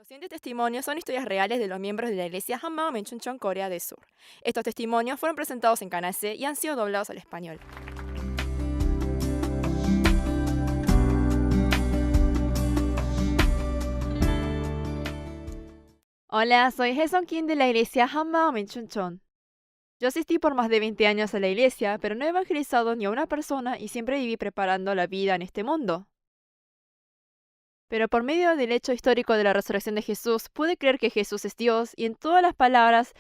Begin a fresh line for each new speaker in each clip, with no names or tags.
Los siguientes testimonios son historias reales de los miembros de la iglesia Hammam en Chuncheon, Corea del Sur. Estos testimonios fueron presentados en Canal C y han sido doblados al español.
Hola, soy Jason Kim de la iglesia Hammam en Chuncheon. Yo asistí por más de 20 años a la iglesia, pero no he evangelizado ni a una persona y siempre viví preparando la vida en este mundo. Pero por medio del hecho histórico de la resurrección de Jesús, pude creer que Jesús es Dios y en todas las palabras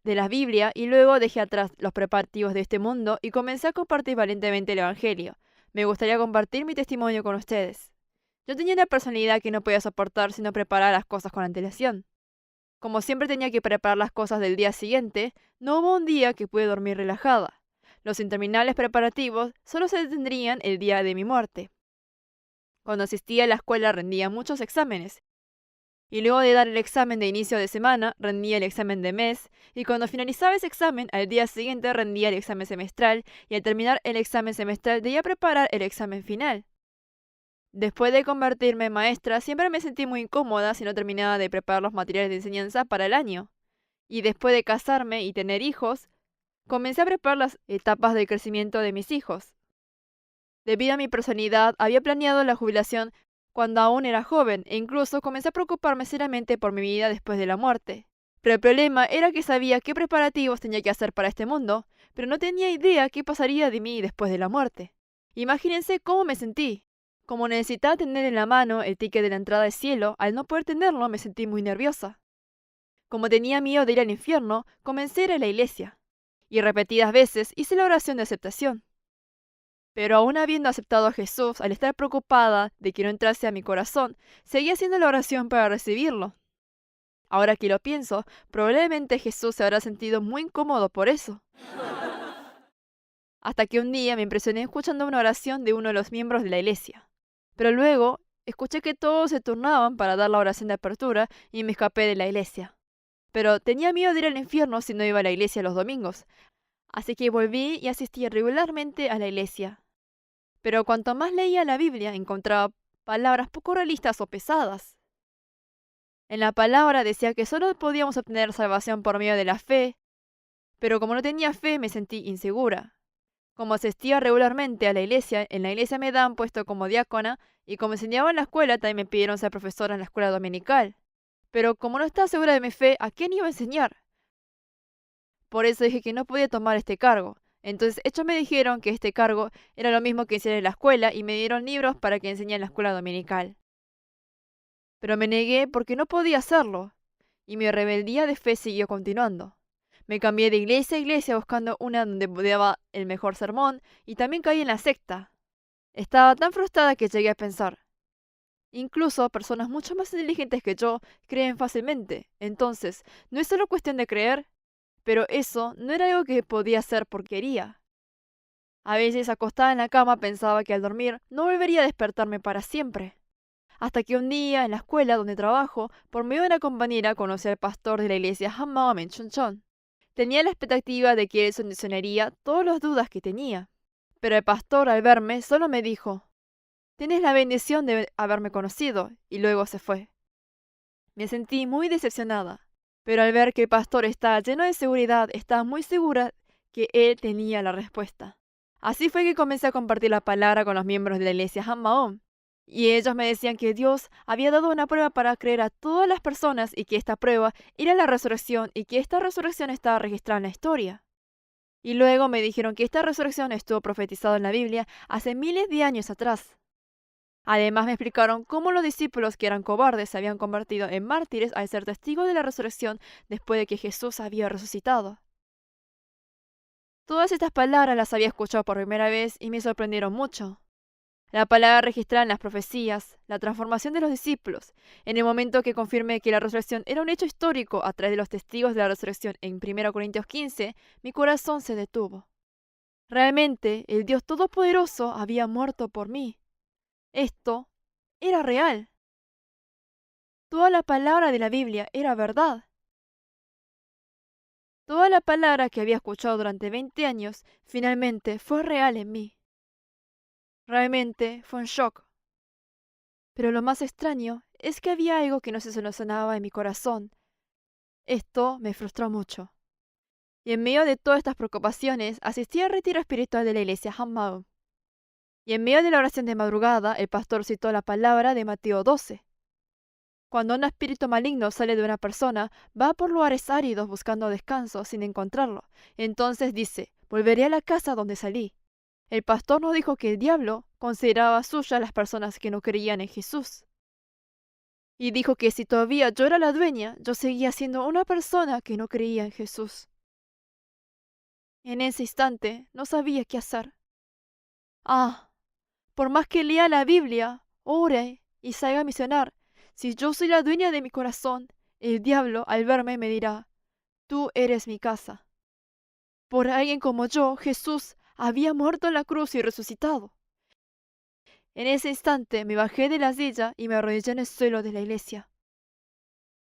de la Biblia, y luego dejé atrás los preparativos de este mundo y comencé a compartir valientemente el Evangelio. Me gustaría compartir mi testimonio con ustedes. Yo tenía una personalidad que no podía soportar si no preparaba las cosas con antelación. Como siempre tenía que preparar las cosas del día siguiente, no hubo un día que pude dormir relajada. Los interminables preparativos solo se detendrían el día de mi muerte. Cuando asistía a la escuela rendía muchos exámenes, y luego de dar el examen de inicio de semana, rendía el examen de mes, y cuando finalizaba ese examen, al día siguiente rendía el examen semestral, y al terminar el examen semestral debía preparar el examen final. Después de convertirme en maestra, siempre me sentí muy incómoda si no terminaba de preparar los materiales de enseñanza para el año. Y después de casarme y tener hijos, comencé a preparar las etapas del crecimiento de mis hijos. Debido a mi personalidad, había planeado la jubilación cuando aún era joven e incluso comencé a preocuparme seriamente por mi vida después de la muerte. Pero el problema era que sabía qué preparativos tenía que hacer para este mundo, pero no tenía idea qué pasaría de mí después de la muerte. Imagínense cómo me sentí. Como necesitaba tener en la mano el ticket de la entrada al cielo, al no poder tenerlo me sentí muy nerviosa. Como tenía miedo de ir al infierno, comencé a ir a la iglesia, y repetidas veces hice la oración de aceptación. Pero aún habiendo aceptado a Jesús, al estar preocupada de que no entrase a mi corazón, seguía haciendo la oración para recibirlo. Ahora que lo pienso, probablemente Jesús se habrá sentido muy incómodo por eso. Hasta que un día me impresioné escuchando una oración de uno de los miembros de la iglesia. Pero luego escuché que todos se turnaban para dar la oración de apertura y me escapé de la iglesia. Pero tenía miedo de ir al infierno si no iba a la iglesia los domingos. Así que volví y asistí regularmente a la iglesia. Pero cuanto más leía la Biblia, encontraba palabras poco realistas o pesadas. En la palabra decía que solo podíamos obtener salvación por medio de la fe, pero como no tenía fe me sentí insegura. Como asistía regularmente a la iglesia, en la iglesia me dan puesto como diácona, y como enseñaba en la escuela, también me pidieron ser profesora en la escuela dominical. Pero como no estaba segura de mi fe, ¿a quién iba a enseñar? Por eso dije que no podía tomar este cargo. Entonces ellos me dijeron que este cargo era lo mismo que enseñar en la escuela y me dieron libros para que enseñe en la escuela dominical. Pero me negué porque no podía hacerlo, y mi rebeldía de fe siguió continuando. Me cambié de iglesia a iglesia buscando una donde daba el mejor sermón y también caí en la secta. Estaba tan frustrada que llegué a pensar. Incluso personas mucho más inteligentes que yo creen fácilmente. Entonces, no es solo cuestión de creer, pero eso no era algo que podía hacer porque quería. A veces acostada en la cama pensaba que al dormir no volvería a despertarme para siempre. Hasta que un día en la escuela donde trabajo, por medio de una compañera conocí al pastor de la iglesia Hammam en Chuncheon. Tenía la expectativa de que él solucionaría todas las dudas que tenía. Pero el pastor al verme solo me dijo, «Tienes la bendición de haberme conocido», y luego se fue. Me sentí muy decepcionada, pero al ver que el pastor estaba lleno de seguridad, estaba muy segura que él tenía la respuesta. Así fue que comencé a compartir la palabra con los miembros de la iglesia Hammam. Y ellos me decían que Dios había dado una prueba para creer a todas las personas y que esta prueba era la resurrección y que esta resurrección estaba registrada en la historia. Y luego me dijeron que esta resurrección estuvo profetizada en la Biblia hace miles de años atrás. Además me explicaron cómo los discípulos que eran cobardes se habían convertido en mártires al ser testigos de la resurrección después de que Jesús había resucitado. Todas estas palabras las había escuchado por primera vez y me sorprendieron mucho. La palabra registrada en las profecías, la transformación de los discípulos, en el momento que confirmé que la resurrección era un hecho histórico a través de los testigos de la resurrección en 1 Corintios 15, mi corazón se detuvo. Realmente, el Dios Todopoderoso había muerto por mí. Esto era real. Toda la palabra de la Biblia era verdad. Toda la palabra que había escuchado durante 20 años finalmente fue real en mí. Realmente fue un shock. Pero lo más extraño es que había algo que no se solucionaba en mi corazón. Esto me frustró mucho. Y en medio de todas estas preocupaciones, asistí al retiro espiritual de la iglesia Hammaum. Y en medio de la oración de madrugada, el pastor citó la palabra de Mateo 12. Cuando un espíritu maligno sale de una persona, va por lugares áridos buscando descanso sin encontrarlo. Entonces dice, volveré a la casa donde salí. El pastor nos dijo que el diablo consideraba suyas las personas que no creían en Jesús. Y dijo que si todavía yo era la dueña, yo seguía siendo una persona que no creía en Jesús. En ese instante no sabía qué hacer. Por más que lea la Biblia, ore y salga a misionar, si yo soy la dueña de mi corazón, el diablo al verme me dirá, tú eres mi casa. Por alguien como yo, Jesús había muerto en la cruz y resucitado. En ese instante me bajé de la silla y me arrodillé en el suelo de la iglesia.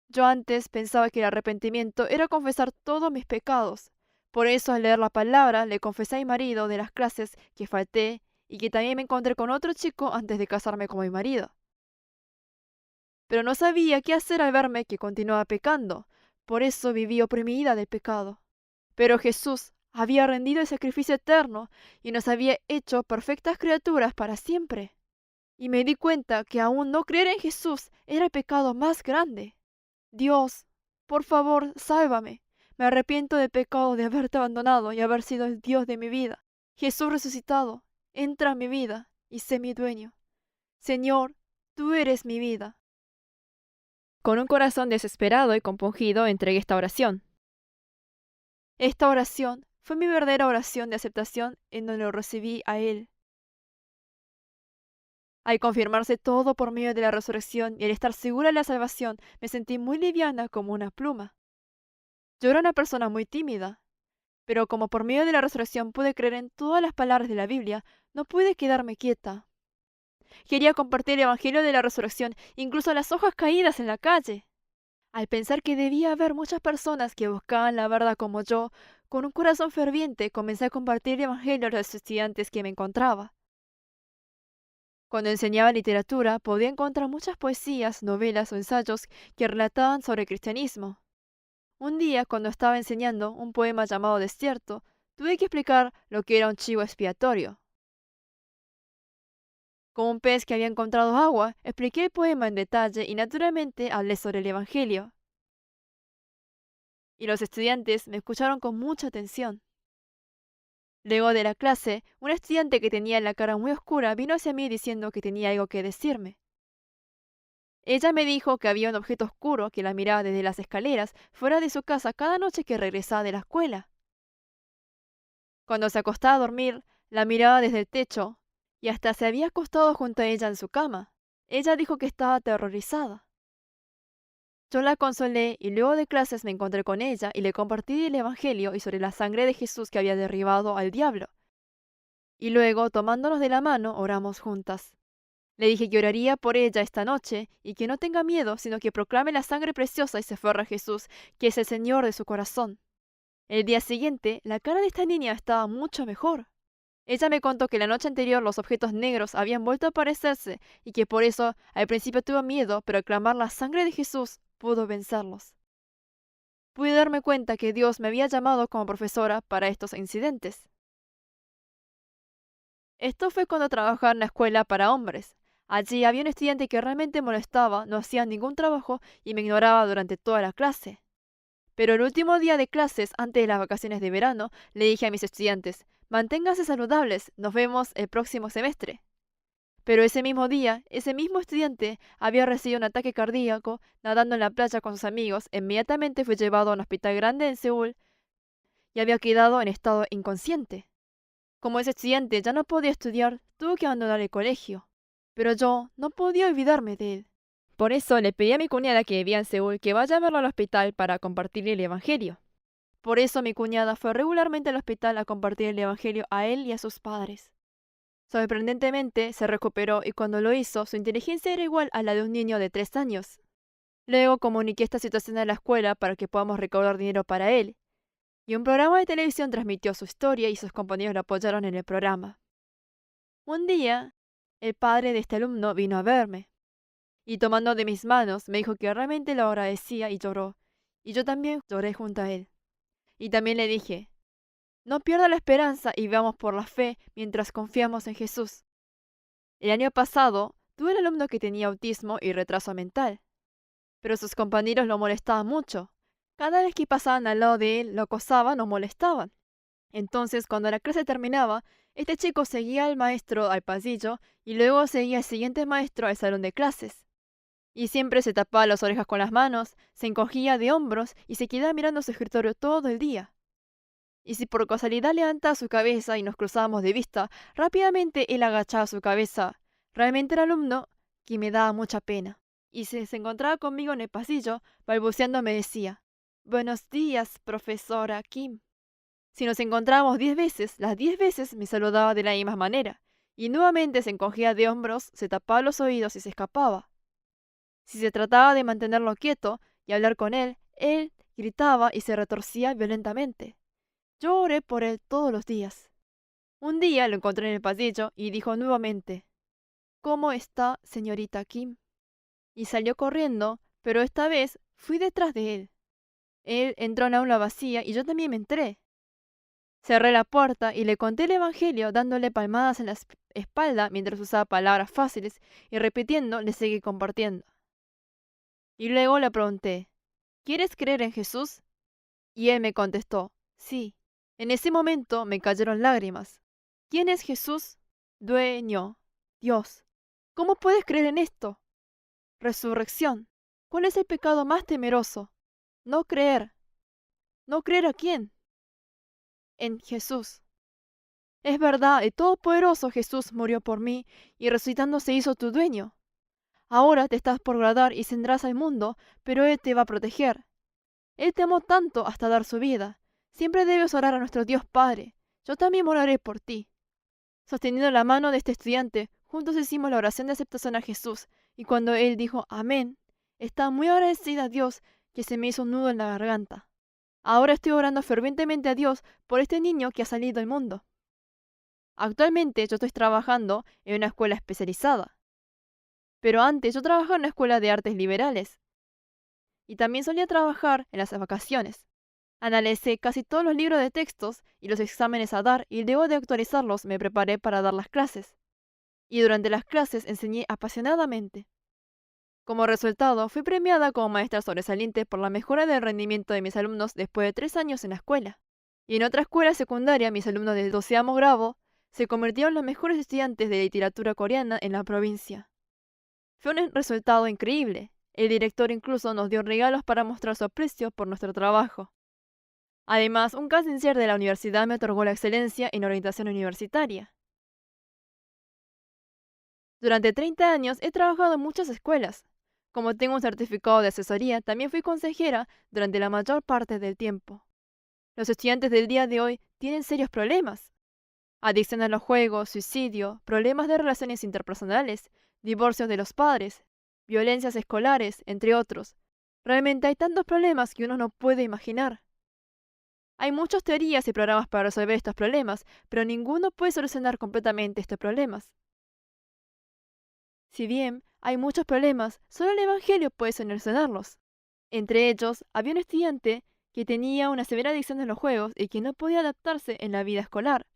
Yo antes pensaba que el arrepentimiento era confesar todos mis pecados. Por eso al leer la palabra le confesé a mi marido de las clases que falté y que también me encontré con otro chico antes de casarme con mi marido. Pero no sabía qué hacer al verme que continuaba pecando. Por eso viví oprimida del pecado. Pero Jesús había rendido el sacrificio eterno y nos había hecho perfectas criaturas para siempre. Y me di cuenta que aún no creer en Jesús era el pecado más grande. Dios, por favor, sálvame. Me arrepiento del pecado de haberte abandonado y haber sido el Dios de mi vida. Jesús resucitado, entra en mi vida y sé mi dueño. Señor, tú eres mi vida.
Con un corazón desesperado y compungido entregué esta oración.
Esta oración fue mi verdadera oración de aceptación en donde lo recibí a Él. Al confirmarse todo por medio de la resurrección y al estar segura de la salvación, me sentí muy liviana como una pluma. Yo era una persona muy tímida, pero como por medio de la resurrección pude creer en todas las palabras de la Biblia, no pude quedarme quieta. Quería compartir el Evangelio de la resurrección, incluso las hojas caídas en la calle. Al pensar que debía haber muchas personas que buscaban la verdad como yo, con un corazón ferviente comencé a compartir el Evangelio a los estudiantes que me encontraba. Cuando enseñaba literatura, podía encontrar muchas poesías, novelas o ensayos que relataban sobre el cristianismo. Un día, cuando estaba enseñando un poema llamado Desierto, tuve que explicar lo que era un chivo expiatorio. Como un pez que había encontrado agua, expliqué el poema en detalle y naturalmente hablé sobre el Evangelio. Y los estudiantes me escucharon con mucha atención. Luego de la clase, un estudiante que tenía la cara muy oscura vino hacia mí diciendo que tenía algo que decirme. Ella me dijo que había un objeto oscuro que la miraba desde las escaleras fuera de su casa cada noche que regresaba de la escuela. Cuando se acostaba a dormir, la miraba desde el techo y hasta se había acostado junto a ella en su cama. Ella dijo que estaba aterrorizada. Yo la consolé y luego de clases me encontré con ella y le compartí el Evangelio y sobre la sangre de Jesús que había derribado al diablo. Y luego, tomándonos de la mano, oramos juntas. Le dije que oraría por ella esta noche y que no tenga miedo, sino que proclame la sangre preciosa y se aferre a Jesús, que es el Señor de su corazón. El día siguiente, la cara de esta niña estaba mucho mejor. Ella me contó que la noche anterior los objetos negros habían vuelto a aparecerse y que por eso al principio tuvo miedo, pero al clamar la sangre de Jesús pudo vencerlos. Pude darme cuenta que Dios me había llamado como profesora para estos incidentes. Esto fue cuando trabajaba en una escuela para hombres. Allí había un estudiante que realmente molestaba, no hacía ningún trabajo y me ignoraba durante toda la clase. Pero el último día de clases, antes de las vacaciones de verano, le dije a mis estudiantes, manténganse saludables, nos vemos el próximo semestre. Pero ese mismo día, ese mismo estudiante había recibido un ataque cardíaco nadando en la playa con sus amigos, inmediatamente fue llevado a un hospital grande en Seúl y había quedado en estado inconsciente. Como ese estudiante ya no podía estudiar, tuvo que abandonar el colegio. Pero yo no podía olvidarme de él.
Por eso le pedí a mi cuñada que vivía en Seúl que vaya a verlo al hospital para compartirle el Evangelio.
Por eso mi cuñada fue regularmente al hospital a compartir el Evangelio a él y a sus padres. Sorprendentemente, se recuperó y cuando lo hizo, su inteligencia era igual a la de un niño de 3 años. Luego comuniqué esta situación a la escuela para que podamos recaudar dinero para él, y un programa de televisión transmitió su historia y sus compañeros lo apoyaron en el programa. Un día, el padre de este alumno vino a verme, Y tomando de mis manos, me dijo que realmente lo agradecía y lloró. Y yo también lloré junto a él. Y también le dije, no pierda la esperanza y veamos por la fe mientras confiamos en Jesús. El año pasado tuve un alumno que tenía autismo y retraso mental, pero sus compañeros lo molestaban mucho. Cada vez que pasaban al lado de él, lo acosaban o molestaban. Entonces, cuando la clase terminaba, este chico seguía al maestro al pasillo y luego seguía al siguiente maestro al salón de clases. Y siempre se tapaba las orejas con las manos, se encogía de hombros y se quedaba mirando su escritorio todo el día. Y si por casualidad levantaba su cabeza y nos cruzábamos de vista, rápidamente él agachaba su cabeza. Realmente era alumno que me daba mucha pena. Y si se encontraba conmigo en el pasillo, balbuceando me decía, «Buenos días, profesora Kim». Si nos encontrábamos 10 veces, las 10 veces me saludaba de la misma manera. Y nuevamente se encogía de hombros, se tapaba los oídos y se escapaba. Si se trataba de mantenerlo quieto y hablar con él gritaba y se retorcía violentamente. Yo oré por él todos los días. Un día lo encontré en el pasillo y dijo nuevamente, «¿Cómo está, señorita Kim?». Y salió corriendo, pero esta vez fui detrás de él. Él entró en la aula vacía y yo también me entré. Cerré la puerta y le conté el Evangelio dándole palmadas en la espalda mientras usaba palabras fáciles y repitiendo le seguí compartiendo. Y luego le pregunté, «¿Quieres creer en Jesús?». Y él me contestó, «Sí». En ese momento me cayeron lágrimas. ¿Quién es Jesús? Dueño, Dios. ¿Cómo puedes creer en esto? Resurrección. ¿Cuál es el pecado más temeroso? No creer. ¿No creer a quién? En Jesús. Es verdad, el Todopoderoso Jesús murió por mí y resucitando se hizo tu dueño. Ahora te estás por graduar y saldrás al mundo, pero Él te va a proteger. Él te amó tanto hasta dar su vida. Siempre debes orar a nuestro Dios Padre. Yo también oraré por ti. Sosteniendo la mano de este estudiante, juntos hicimos la oración de aceptación a Jesús, y cuando él dijo amén, estaba muy agradecida a Dios que se me hizo un nudo en la garganta. Ahora estoy orando fervientemente a Dios por este niño que ha salido al mundo. Actualmente yo estoy trabajando en una escuela especializada, pero antes yo trabajaba en una escuela de artes liberales, y también solía trabajar en las vacaciones. Analicé casi todos los libros de textos y los exámenes a dar y luego de actualizarlos me preparé para dar las clases. Y durante las clases enseñé apasionadamente. Como resultado, fui premiada como maestra sobresaliente por la mejora del rendimiento de mis alumnos después de 3 años en la escuela. Y en otra escuela secundaria, mis alumnos del 12º grado se convirtieron en los mejores estudiantes de literatura coreana en la provincia. Fue un resultado increíble. El director incluso nos dio regalos para mostrar su aprecio por nuestro trabajo. Además, un canciller de la universidad me otorgó la excelencia en orientación universitaria. Durante 30 años he trabajado en muchas escuelas. Como tengo un certificado de asesoría, también fui consejera durante la mayor parte del tiempo. Los estudiantes del día de hoy tienen serios problemas. Adicción a los juegos, suicidio, problemas de relaciones interpersonales, divorcios de los padres, violencias escolares, entre otros. Realmente hay tantos problemas que uno no puede imaginar. Hay muchas teorías y programas para resolver estos problemas, pero ninguno puede solucionar completamente estos problemas. Si bien hay muchos problemas, solo el Evangelio puede solucionarlos. Entre ellos, había un estudiante que tenía una severa adicción a los juegos y que no podía adaptarse en la vida escolar.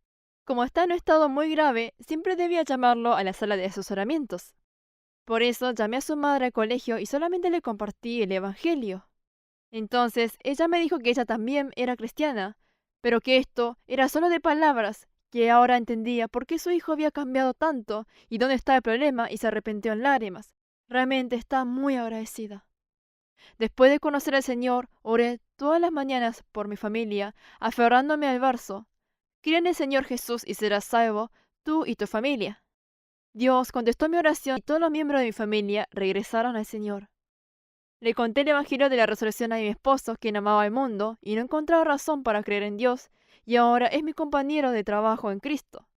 Como está en un estado muy grave, siempre debía llamarlo a la sala de asesoramientos. Por eso llamé a su madre al colegio y solamente le compartí el Evangelio. Entonces ella me dijo que ella también era cristiana, pero que esto era solo de palabras, que ahora entendía por qué su hijo había cambiado tanto y dónde estaba el problema y se arrepintió en lágrimas. Realmente está muy agradecida. Después de conocer al Señor, oré todas las mañanas por mi familia, aferrándome al verso, «Cree en el Señor Jesús y serás salvo, tú y tu familia». Dios contestó mi oración y todos los miembros de mi familia regresaron al Señor. Le conté el Evangelio de la resurrección a mi esposo, quien amaba al mundo, y no encontraba razón para creer en Dios, y ahora es mi compañero de trabajo en Cristo.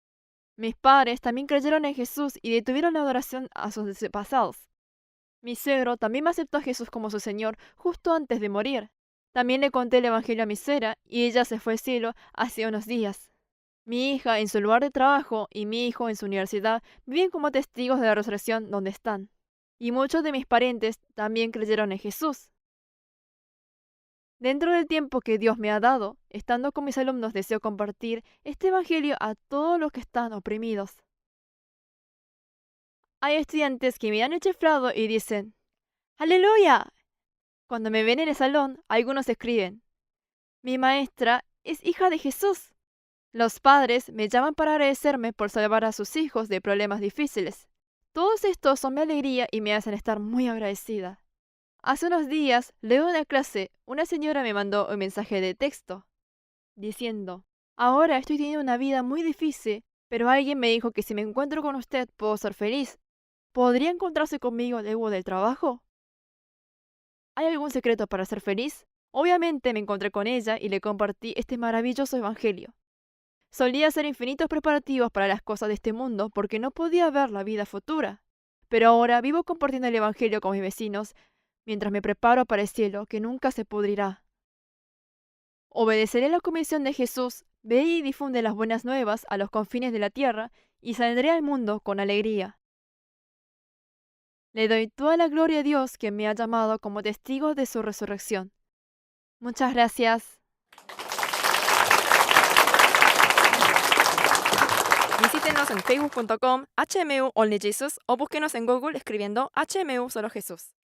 Mis padres también creyeron en Jesús y detuvieron la adoración a sus antepasados. Mi suegro también me aceptó a Jesús como su Señor justo antes de morir. También le conté el Evangelio a mi suegra, y ella se fue al cielo hace unos días. Mi hija en su lugar de trabajo y mi hijo en su universidad viven como testigos de la resurrección donde están. y muchos de mis parientes también creyeron en Jesús. Dentro del tiempo que Dios me ha dado, estando con mis alumnos, deseo compartir este evangelio a todos los que están oprimidos. Hay estudiantes que me han chiflado y dicen, ¡Aleluya! Cuando me ven en el salón, algunos escriben, mi maestra es hija de Jesús. Los padres me llaman para agradecerme por salvar a sus hijos de problemas difíciles. Todos estos son mi alegría y me hacen estar muy agradecida. Hace unos días, luego de la clase, una señora me mandó un mensaje de texto diciendo, ahora estoy teniendo una vida muy difícil, pero alguien me dijo que si me encuentro con usted puedo ser feliz. ¿Podría encontrarse conmigo luego del trabajo? ¿Hay algún secreto para ser feliz? Obviamente me encontré con ella y le compartí este maravilloso evangelio. Solía hacer infinitos preparativos para las cosas de este mundo porque no podía ver la vida futura. Pero ahora vivo compartiendo el evangelio con mis vecinos mientras me preparo para el cielo que nunca se pudrirá. Obedeceré la comisión de Jesús, ve y difunde las buenas nuevas a los confines de la tierra y saldré al mundo con alegría. Le doy toda la gloria a Dios que me ha llamado como testigo de su resurrección. Muchas gracias.
Visítenos en facebook.com HMU Only Jesus o búsquenos en Google escribiendo HMU Solo Jesús.